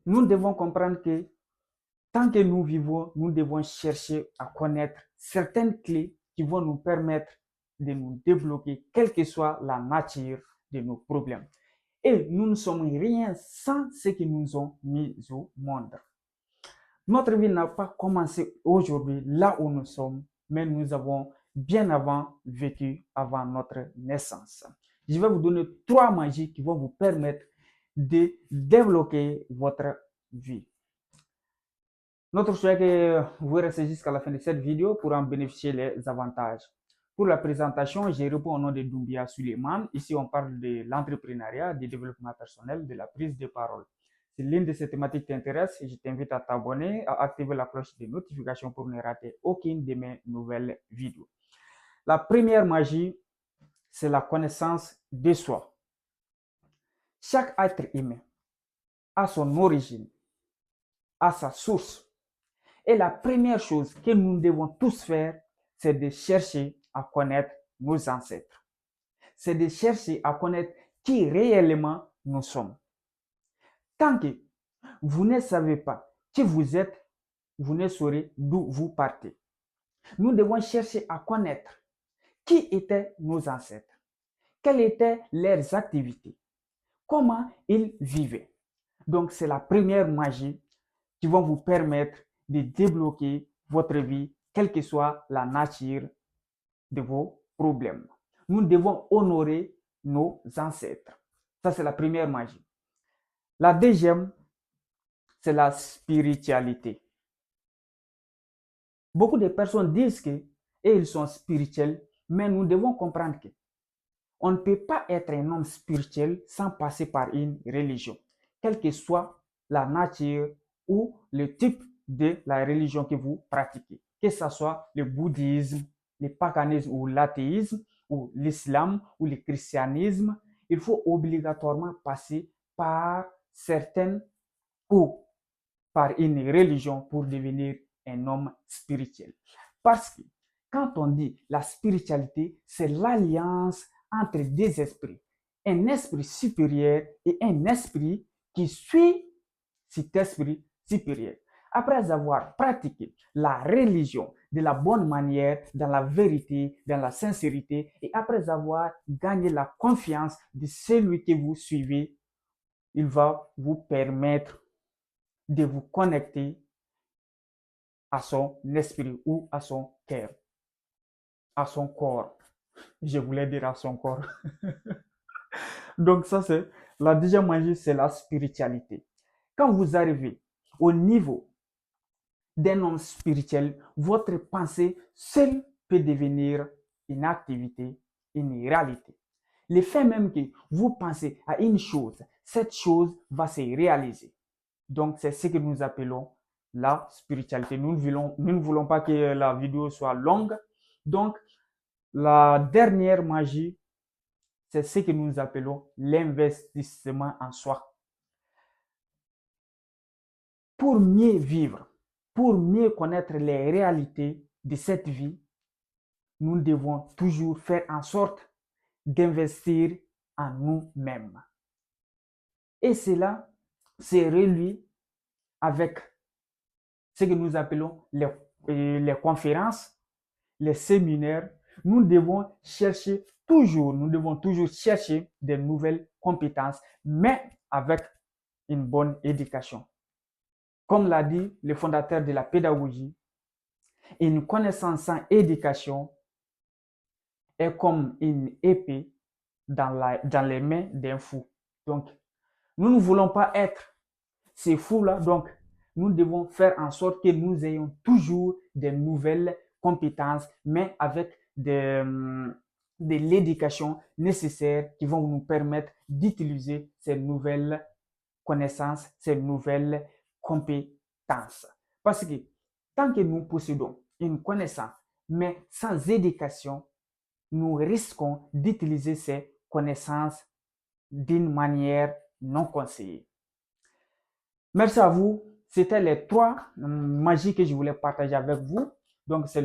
nous devons comprendre que tant que nous vivons, nous devons chercher à connaître certaines clés qui vont nous permettre de nous débloquer, quelle que soit la nature de nos problèmes. Et nous ne sommes rien sans ce qui nous ont mis au monde. Notre vie n'a pas commencé aujourd'hui là où nous sommes, mais nous avons bien avant vécu avant notre naissance. Je vais vous donner 3 magies qui vont vous permettre de débloquer votre vie. Notre souhait est que vous restez jusqu'à la fin de cette vidéo pour en bénéficier les avantages. Pour la présentation, je réponds au nom de Doumbia Suleiman. Ici, on parle de l'entrepreneuriat, du développement personnel, de la prise de parole. Si l'une de ces thématiques t'intéresse, je t'invite à t'abonner, à activer la cloche de notification pour ne rater aucune de mes nouvelles vidéos. La première magie, c'est la connaissance de soi. Chaque être humain a son origine, a sa source. Et la première chose que nous devons tous faire, c'est de chercher à connaître nos ancêtres. C'est de chercher à connaître qui réellement nous sommes. Tant que vous ne savez pas qui vous êtes, vous ne saurez d'où vous partez. Nous devons chercher à connaître qui étaient nos ancêtres, quelles étaient leurs activités, comment ils vivaient. Donc, c'est la première magie qui va vous permettre de débloquer votre vie, quelle que soit la nature de vos problèmes. Nous devons honorer nos ancêtres. Ça, c'est la première magie. La deuxième, c'est la spiritualité. Beaucoup de personnes disent qu'ils sont spirituels, mais nous devons comprendre que on ne peut pas être un homme spirituel sans passer par une religion, quelle que soit la nature ou le type de la religion que vous pratiquez, que ce soit le bouddhisme, le paganisme ou l'athéisme, ou l'islam ou le christianisme. Il faut obligatoirement passer par certaines ou par une religion pour devenir un homme spirituel. Parce que quand on dit la spiritualité, c'est l'alliance entre deux esprits, un esprit supérieur et un esprit qui suit cet esprit supérieur. Après avoir pratiqué la religion de la bonne manière, dans la vérité, dans la sincérité, et après avoir gagné la confiance de celui que vous suivez, il va vous permettre de vous connecter à son esprit ou à son cœur, à son corps. Je voulais dire à son corps. Donc ça, c'est la deuxième magie, c'est la spiritualité. Quand vous arrivez au niveau d'un homme spirituel, votre pensée seule peut devenir une activité, une réalité. Le fait même que vous pensez à une chose, cette chose va se réaliser. Donc, c'est ce que nous appelons la spiritualité. Nous ne voulons pas que la vidéo soit longue. Donc, la dernière magie, c'est ce que nous appelons l'investissement en soi. Pour mieux vivre, pour mieux connaître les réalités de cette vie, nous devons toujours faire en sorte d'investir en nous-mêmes. Et cela se relie avec ce que nous appelons les conférences, les séminaires. Nous devons toujours chercher de nouvelles compétences, mais avec une bonne éducation. Comme l'a dit le fondateur de la pédagogie, une connaissance sans éducation est comme une épée dans les mains d'un fou. Donc, nous ne voulons pas être ces fous-là. Donc, nous devons faire en sorte que nous ayons toujours de nouvelles compétences, mais avec de l'éducation nécessaire qui vont nous permettre d'utiliser ces nouvelles connaissances, ces nouvelles compétences. Parce que tant que nous possédons une connaissance, mais sans éducation, nous risquons d'utiliser ces connaissances d'une manière non conseillée. Merci à vous. C'était les 3 magies que je voulais partager avec vous. Donc, c'est